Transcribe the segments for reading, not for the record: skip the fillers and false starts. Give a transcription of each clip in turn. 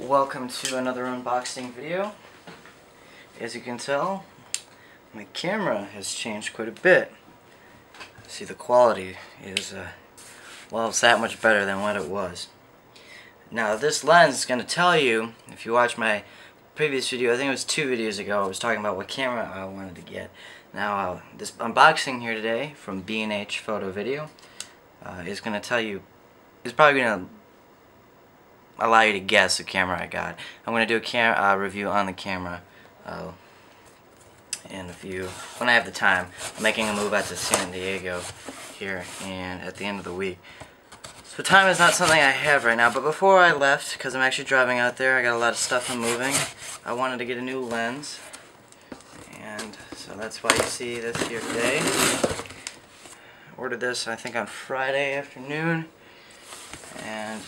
Welcome to another unboxing video. As you can tell, my camera has changed quite a bit. See, the quality is, well, it's that much better than what it was. Now, this lens is going to tell you, if you watch my previous video, I think it was 2 videos ago, I was talking about what camera I wanted to get. Now, this unboxing here today from B&H Photo Video is going to tell you, it's probably going to allow you to guess the camera I got. I'm going to do a review on the camera when I have the time. I'm making a move out to San Diego here and at the end of the week. So time is not something I have right now, but before I left, because I'm actually driving out there, I got a lot of stuff I'm moving, I wanted to get a new lens, and so that's why you see this here today. Ordered this, I think, on Friday afternoon, and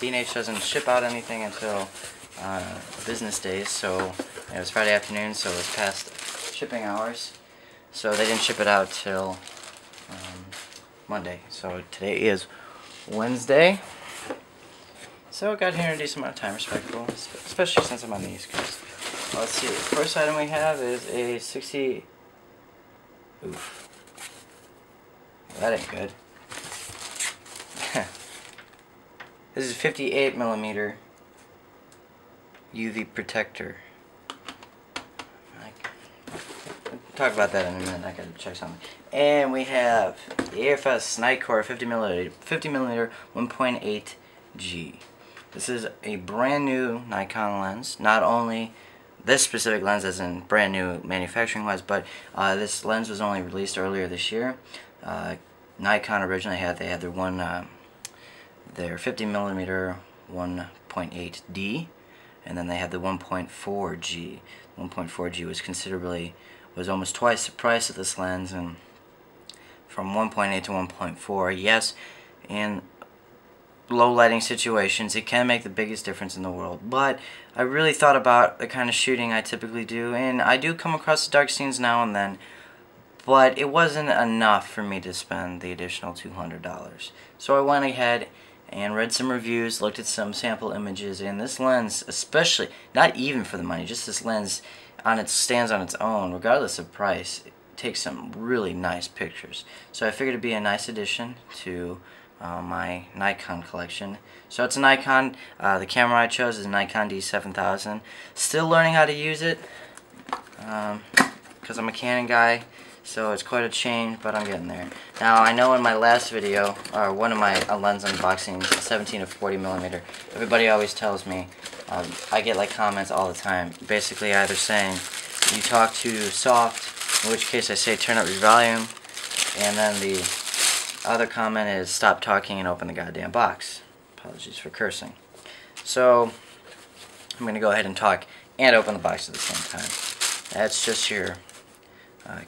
B&H doesn't ship out anything until business days, so it was Friday afternoon, so it was past shipping hours, so they didn't ship it out till Monday. So today is Wednesday, so it got here in a decent amount of time, respectable, especially since I'm on the East Coast. Well, let's see, the first item we have is a 60, oof, that ain't good. This is 58mm UV protector. We'll talk about that in a minute. I gotta check something. And we have the AFS Nikkor 50mm 1.8G. This is a brand new Nikon lens. Not only this specific lens as in brand new manufacturing wise, but this lens was only released earlier this year. Nikon originally had their 50mm 1.8D, and then they had the 1.4G. 1.4G was almost twice the price of this lens, and from 1.8 to 1.4, yes, in low lighting situations it can make the biggest difference in the world, but I really thought about the kind of shooting I typically do, and I do come across dark scenes now and then, but it wasn't enough for me to spend the additional $200. So I went ahead and read some reviews, looked at some sample images, and this lens, especially, not even for the money, just this lens stands on its own, regardless of price, it takes some really nice pictures. So I figured it'd be a nice addition to my Nikon collection. So it's a Nikon, the camera I chose is a Nikon D7000. Still learning how to use it, because I'm a Canon guy. So it's quite a change, but I'm getting there. Now, I know in my last video, or one of my lens unboxings, 17 to 40mm, everybody always tells me, I get like comments all the time, basically either saying, you talk too soft, in which case I say turn up your volume, and then the other comment is stop talking and open the goddamn box. Apologies for cursing. So, I'm going to go ahead and talk and open the box at the same time. That's just your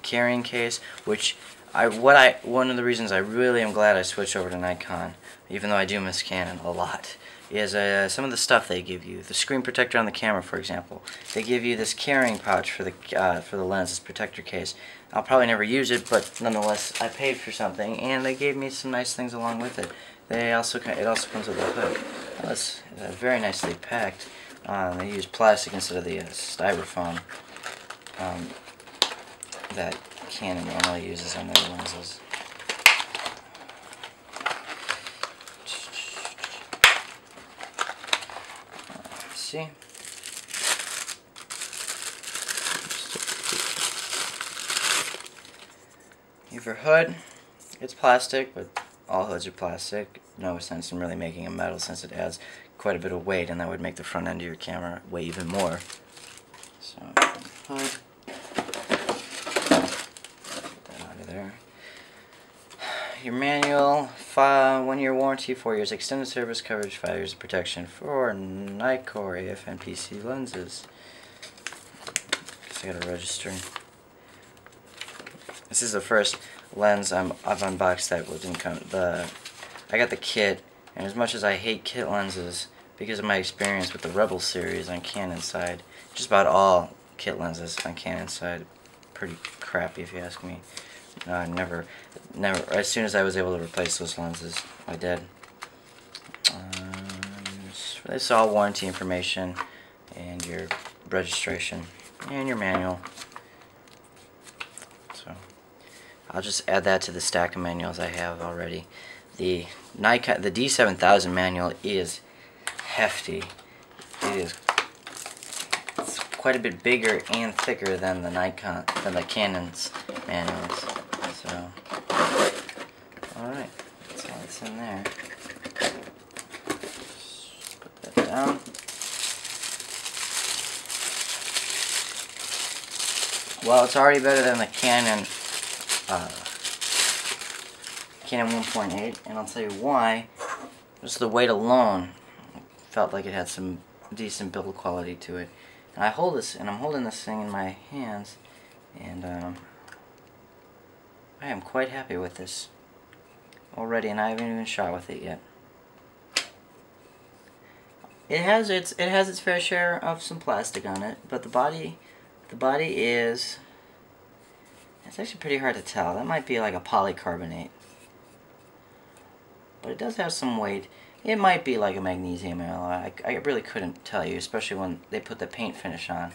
carrying case, which one of the reasons I really am glad I switched over to Nikon, even though I do miss Canon a lot, is some of the stuff they give you. The screen protector on the camera, for example, they give you this carrying pouch for the lens, this protector case. I'll probably never use it, but nonetheless, I paid for something, and they gave me some nice things along with it. It also comes with a hood. It's very nicely packed. They use plastic instead of the styrofoam that Canon normally uses on their lenses. Let's see. You have your hood. It's plastic, but all hoods are plastic. No sense in really making a metal since it adds quite a bit of weight, and that would make the front end of your camera weigh even more. So, hood. There. Your manual, 1-year warranty, 4 years extended service coverage, 5 years of protection for Nikkor AF and PC lenses. Guess I gotta register. This is the first lens I've unboxed that didn't come. I got the kit, and as much as I hate kit lenses because of my experience with the Rebel series on Canon side, just about all kit lenses on Canon side, pretty crappy if you ask me. Never, as soon as I was able to replace those lenses, I did. This is all warranty information and your registration and your manual. So I'll just add that to the stack of manuals I have already. The Nikon, the D7000 manual is hefty. It's quite a bit bigger and thicker than the Canon's manuals. So, all right, that's all that's in there. Just put that down. Well, it's already better than the Canon 1.8, and I'll tell you why. Just the weight alone felt like it had some decent build quality to it. And I'm holding this thing in my hands, and I am quite happy with this already, and I haven't even shot with it yet. It has its fair share of some plastic on it, but the body is, it's actually pretty hard to tell. That might be like a polycarbonate, but it does have some weight. It might be like a magnesium alloy. I really couldn't tell you, especially when they put the paint finish on.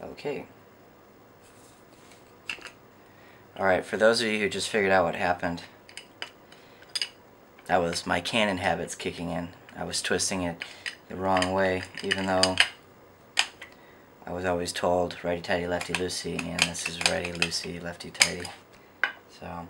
Okay. Alright, for those of you who just figured out what happened, that was my Canon habits kicking in. I was twisting it the wrong way, even though I was always told righty-tighty, lefty-loosey, and this is righty-loosey, lefty-tighty. So,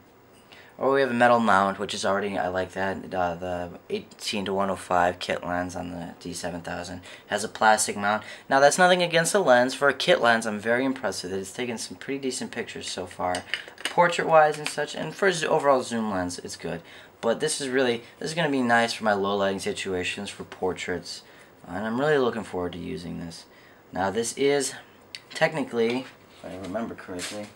or we have a metal mount, which is already, I like that. The 18-105 kit lens on the D7000 has a plastic mount. Now, that's nothing against the lens. For a kit lens, I'm very impressed with it. It's taken some pretty decent pictures so far, portrait-wise and such. And for its overall zoom lens, it's good. But this is going to be nice for my low lighting situations, for portraits, and I'm really looking forward to using this. Now, this is technically, if I remember correctly,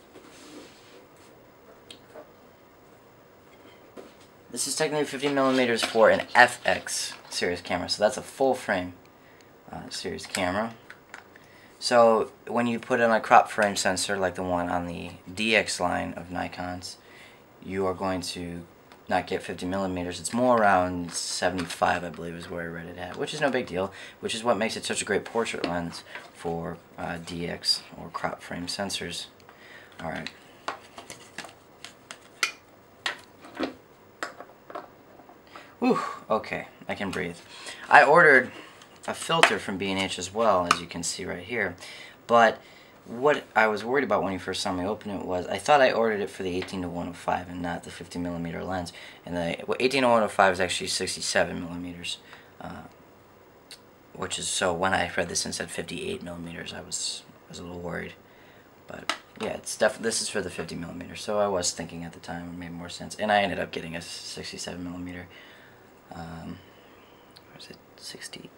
this is technically 50mm for an FX series camera, so that's a full frame series camera. So when you put in a crop frame sensor like the one on the DX line of Nikons, you are going to not get 50mm. It's more around 75, I believe, is where I read it at, which is no big deal, which is what makes it such a great portrait lens for DX or crop frame sensors. Alright. Whew, okay, I can breathe. I ordered a filter from B&H as well, as you can see right here, but what I was worried about when you first saw me open it was I thought I ordered it for the 18-105 and not the 50mm lens, and the 18-105 is actually 67mm, which is, so when I read this and said 58mm, I was a little worried, but yeah, it's this is for the 50mm, so I was thinking at the time it made more sense, and I ended up getting a 67mm. Or is it 60?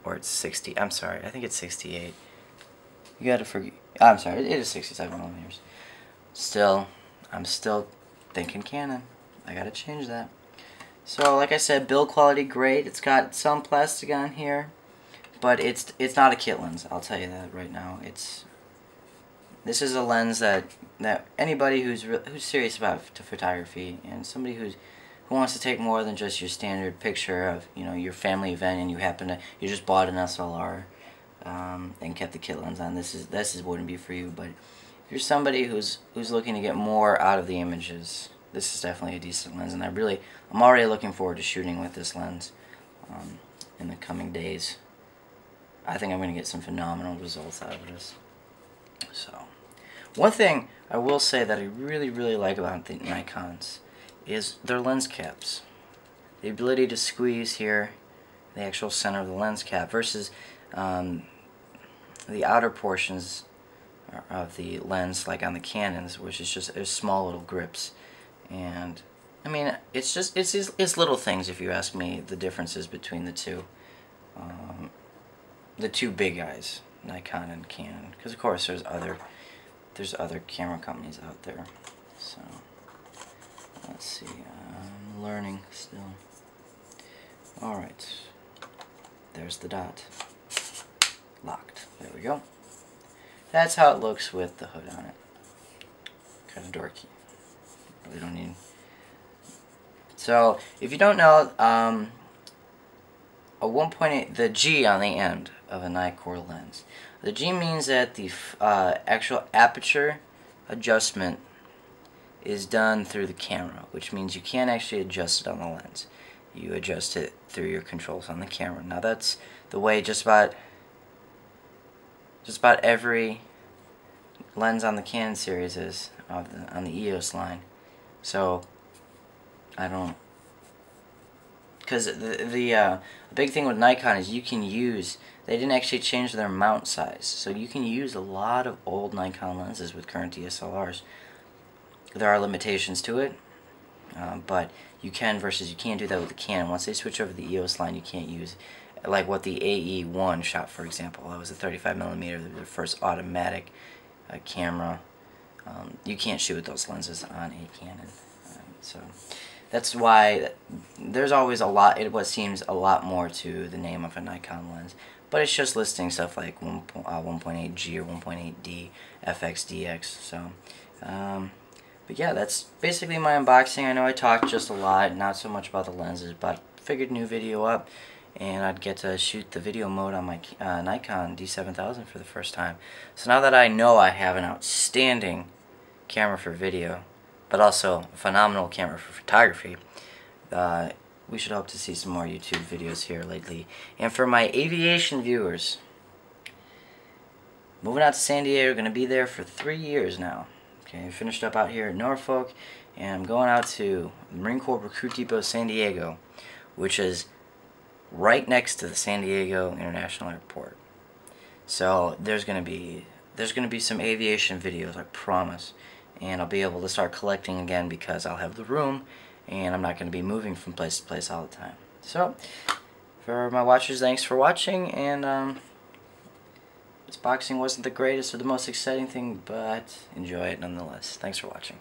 Or it's 60. I'm sorry. I think it's 68. You gotta forget. I'm sorry. It is 67mm. Still, I'm still thinking Canon. I gotta change that. So, like I said, build quality great. It's got some plastic on here, but it's not a kit lens. I'll tell you that right now. This is a lens that anybody who's serious about photography, and somebody who wants to take more than just your standard picture of, you know, your family event, and you just bought an SLR and kept the kit lens on, this wouldn't be for you. But if you're somebody who's looking to get more out of the images, this is definitely a decent lens, and I'm already looking forward to shooting with this lens in the coming days. I think I'm going to get some phenomenal results out of this. So, one thing I will say that I really, really like about the Nikons is their lens caps. The ability to squeeze here, the actual center of the lens cap, versus the outer portions of the lens, like on the Canons, which is just small little grips. And I mean, it's little things, if you ask me, the differences between the two big guys, Nikon and Canon, because of course there's other camera companies out there. So let's see, I'm learning still. Alright, there's the dot. Locked. There we go. That's how it looks with the hood on it. Kind of dorky. Really don't need. So, if you don't know, a 1.8, the G on the end of a Nikkor lens. The G means that the actual aperture adjustment is done through the camera, which means you can't actually adjust it on the lens. You adjust it through your controls on the camera. Now that's the way just about every lens on the Canon series is on the EOS line. So I don't, because the big thing with Nikon is you can use, they didn't actually change their mount size, so you can use a lot of old Nikon lenses with current DSLRs. There are limitations to it, but you can versus you can't do that with the Canon. Once they switch over to the EOS line, you can't use, like what the AE1 shot, for example. That was a 35mm, the first automatic camera. You can't shoot with those lenses on a Canon. So that's why there's always a lot, what seems a lot more to the name of a Nikon lens. But it's just listing stuff like 1.8G or 1.8D, FX, DX. So, but yeah, that's basically my unboxing. I know I talked just a lot, not so much about the lenses, but figured new video up, and I'd get to shoot the video mode on my Nikon D7000 for the first time. So now that I know I have an outstanding camera for video, but also a phenomenal camera for photography, we should hope to see some more YouTube videos here lately. And for my aviation viewers, moving out to San Diego, going to be there for 3 years now. Okay, I finished up out here in Norfolk, and I'm going out to the Marine Corps Recruit Depot San Diego, which is right next to the San Diego International Airport. So there's going to be some aviation videos, I promise. And I'll be able to start collecting again because I'll have the room and I'm not going to be moving from place to place all the time. So, for my watchers, thanks for watching, and this boxing wasn't the greatest or the most exciting thing, but enjoy it nonetheless. Thanks for watching.